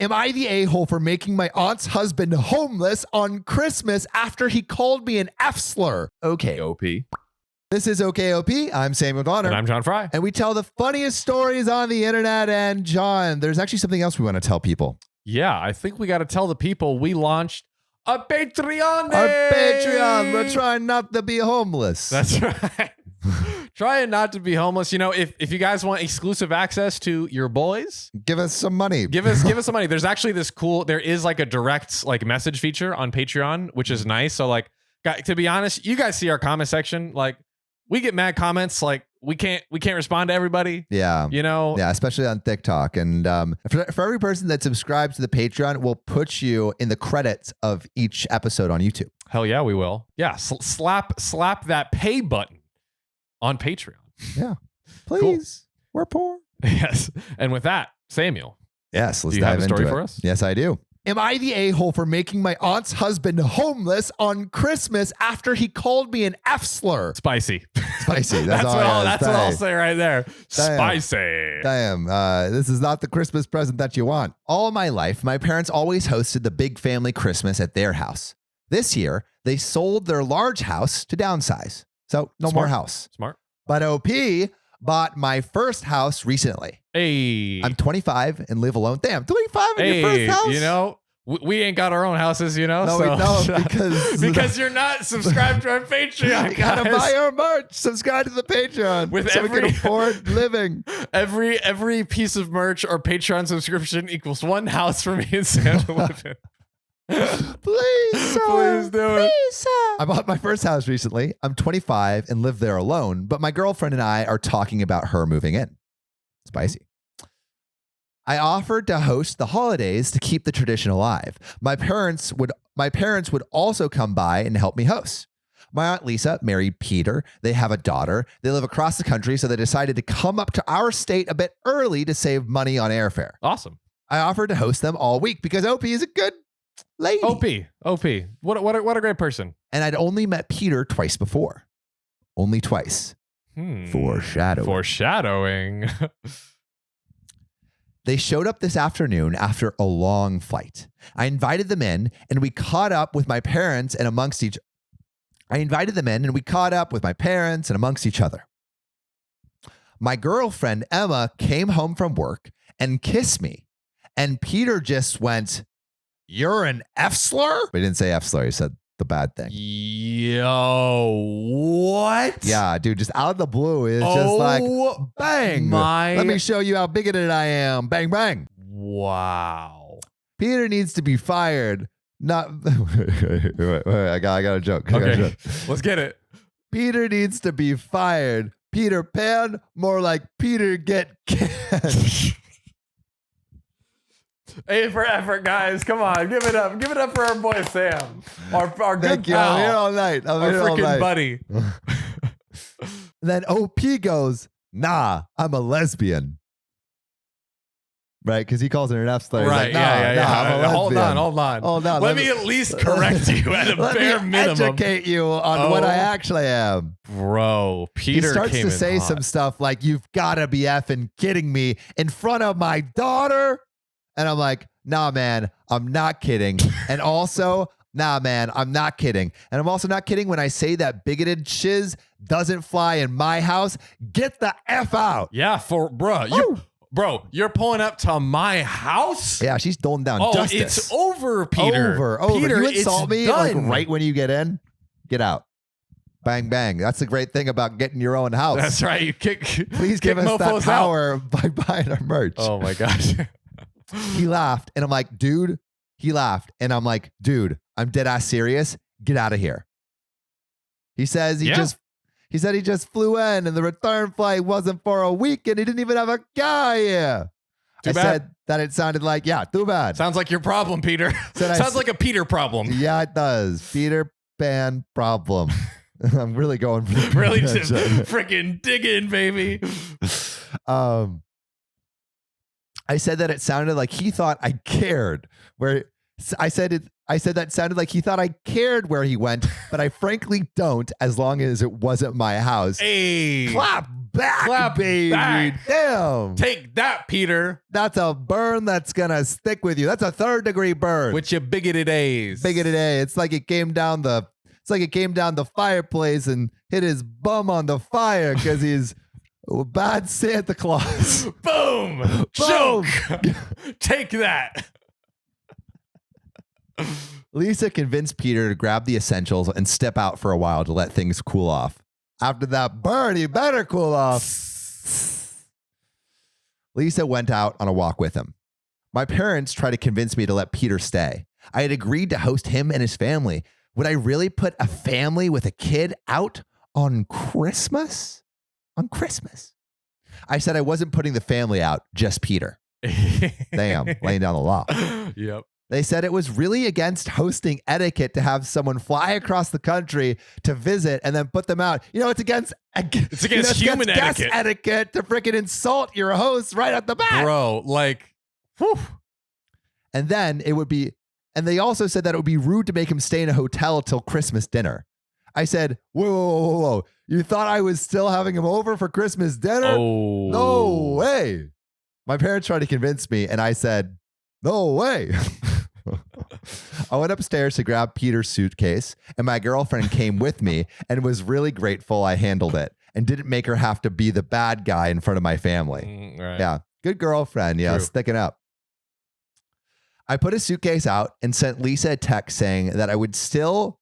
Am I the a-hole for making my aunt's husband homeless on Christmas after he called me an F slur? OKOP. This is OKOP. I'm Samuel Donner. And I'm John Frye. And we tell the funniest stories on the internet. And John, there's actually something else we want to tell people. Yeah, I think we got to tell the people we launched a Patreon. Our Patreon. We're trying not to be homeless. That's right. Trying not to be homeless. You know, if you guys want exclusive access to your boys, give us some money. Give us some money. There's actually this cool, there is like a direct like message feature on Patreon, which is nice. So like, to be honest, you guys see our comment section. Like we get mad comments. Like we can't respond to everybody. Yeah. You know? Yeah, especially on TikTok. And for every person that subscribes to the Patreon, we'll put you in the credits of each episode on YouTube. Hell yeah, we will. Yeah. Slap that pay button on Patreon. Yeah. Please. Cool. We're poor. Yes. And with that, Samuel. Yes, let's do you dive have a story into for it. us? Yes, I do. Am I the a-hole for making my aunt's husband homeless on Christmas after he called me an F slur? Spicy. Spicy. That's what I'll say right there. Damn. Spicy. Damn. This is not the Christmas present that you want. All my life, my parents always hosted the big family Christmas at their house. This year, they sold their large house to downsize. So no more house. Smart. But OP bought my first house recently. Hey. I'm 25 and live alone. Damn, 25 in your first house? You know, we ain't got our own houses, you know? No, we don't, because you're not subscribed to our Patreon. You gotta buy our merch. Subscribe to the Patreon so we can afford living. Every piece of merch or Patreon subscription equals one house for me and Sam to live in. Please, sir. Please do it. Please, sir. I bought my first house recently. I'm 25 and live there alone, but my girlfriend and I are talking about her moving in. Spicy. I offered to host the holidays to keep the tradition alive. My parents would also come by and help me host. My Aunt Lisa married Peter. They have a daughter. They live across the country, so they decided to come up to our state a bit early to save money on airfare. Awesome. I offered to host them all week because OP is a good lady. OP. What a great person. And I'd only met Peter twice before. Only twice. Foreshadowing. They showed up this afternoon after a long flight. I invited them in and we caught up with my parents and amongst each other. My girlfriend Emma came home from work and kissed me. And Peter just went, "You're an F slur?" But he didn't say F slur. He said the bad thing. Yo, what? Yeah, dude, just out of the blue. It's just like, bang. Let me show you how bigoted I am. Bang, bang. Wow. Peter needs to be fired. Not. wait, I got a joke. Okay, let's get it. Peter needs to be fired. Peter Pan, more like Peter get canned. A for effort, guys. Come on, give it up. Give it up for our boy Sam. Our good pal. I'm here all night. Our freaking buddy. Then OP goes, "Nah, I'm a lesbian." Right? Because he calls her an F slur. Right. Like, nah, I'm a lesbian. Hold on. Let me at least correct you at a bare minimum. Educate you on what I actually am. Bro, Peter He starts to say some stuff like, "You've got to be effing kidding me," in front of my daughter. And I'm like, "Nah, man, I'm not kidding." And also, "Nah, man, I'm not kidding." And I'm also not kidding when I say that bigoted shiz doesn't fly in my house. Get the F out. Yeah, bro, you're pulling up to my house? Yeah, she's doling down justice. It's over, Peter. Over. Peter, you insult me like right when you get in, get out. Bang, bang. That's the great thing about getting your own house. That's right. You Please give us that power by buying our merch. Oh, my gosh. He laughed, and I'm like, "Dude." He laughed, and I'm like, "Dude, I'm dead ass serious. Get out of here." He says he just flew in, and the return flight wasn't for a week, and he didn't even have a guy here. Too bad. Said that it sounded like, too bad. Sounds like your problem, Peter. Sounds like a Peter problem. Yeah, it does. Peter Pan problem. I'm really going for the really just freaking dig in, baby. I said that it sounded like he thought I cared. I said that sounded like he thought I cared where he went, but I frankly don't, as long as it wasn't my house. Hey. Clap back, Clap baby. back. Damn. Take that, Peter. That's a burn that's going to stick with you. That's a 3rd-degree burn. With your bigoted A's. Bigoted A. It's like it came down the fireplace and hit his bum on the fire because he's a bad Santa Claus. Boom. Joke. Take that. Lisa convinced Peter to grab the essentials and step out for a while to let things cool off. After that burn, he better cool off. Lisa went out on a walk with him. My parents tried to convince me to let Peter stay. I had agreed to host him and his family. Would I really put a family with a kid out on Christmas? On Christmas. I said I wasn't putting the family out, just Peter. Damn, laying down the law. Yep. They said it was really against hosting etiquette to have someone fly across the country to visit and then put them out. You know, it's against human guest etiquette. etiquette to freaking insult your host right at the bat. Bro, like, whew. And then it would be, and they also said that it would be rude to make him stay in a hotel till Christmas dinner. I said, whoa. You thought I was still having him over for Christmas dinner? Oh. No way. My parents tried to convince me, and I said, no way. I went upstairs to grab Peter's suitcase, and my girlfriend came with me and was really grateful I handled it and didn't make her have to be the bad guy in front of my family. Right. Yeah. Good girlfriend. Yeah. True. Sticking up. I put a suitcase out and sent Lisa a text saying that I would still,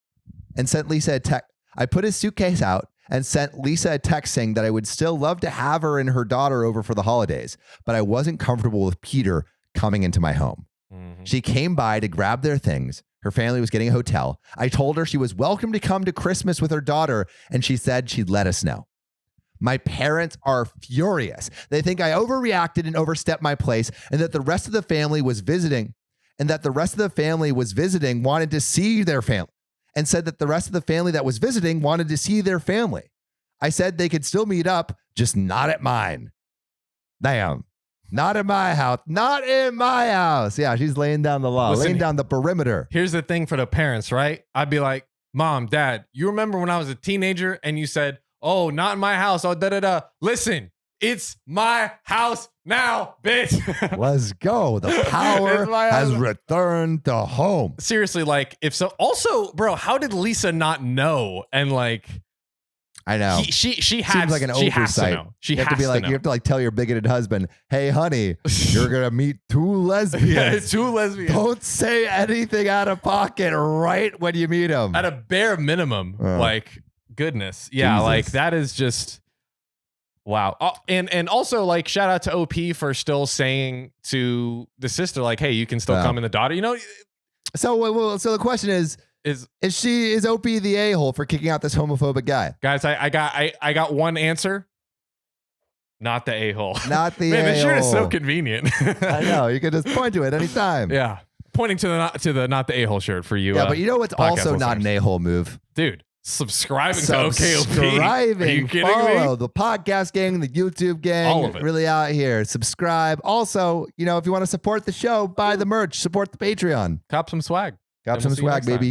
I put his suitcase out and sent Lisa a text saying that I would still love to have her and her daughter over for the holidays, but I wasn't comfortable with Peter coming into my home. Mm-hmm. She came by to grab their things. Her family was getting a hotel. I told her she was welcome to come to Christmas with her daughter, and she said she'd let us know. My parents are furious. They think I overreacted and overstepped my place, and that the rest of the family was visiting, wanted to see their family, and said that the rest of the family that was visiting wanted to see their family. I said they could still meet up, just not at mine. Damn. Not in my house. Not in my house. Yeah, she's laying down the law, laying down the perimeter. Here's the thing for the parents, right? I'd be like, Mom, Dad, you remember when I was a teenager and you said, oh, not in my house. Oh, da-da-da. Listen, it's my house now, bitch. Let's go. The power has returned to home. Seriously, like, if so. Also, bro, how did Lisa not know? And like, I know. She has, seems like an she has to oversight. know. She You have has to be like, know. you have to like tell your bigoted husband, hey, honey, you're gonna meet 2 lesbians. Yeah, 2 lesbians. Don't say anything out of pocket right when you meet them. At a bare minimum, like, goodness. Yeah, Jesus. like, that is just, wow. Oh, and also, like, shout out to OP for still saying to the sister, like, hey, you can still come in the daughter. You know? So the question is OP the a-hole for kicking out this homophobic guy? Guys, I got one answer. Not the a-hole. Not the Man, a-hole. this shirt is so convenient. I know. You can just point to it anytime. Yeah. Pointing to the not the a-hole shirt for you. Yeah, but you know what's also not an a-hole move? Dude, subscribing to OKOP. Subscribing. Are you kidding Follow me? the podcast gang, the YouTube gang. All of it. Really out here. Subscribe. Also, you know, if you want to support the show, buy the merch. Support the Patreon. Cop some swag. Got some swag, baby.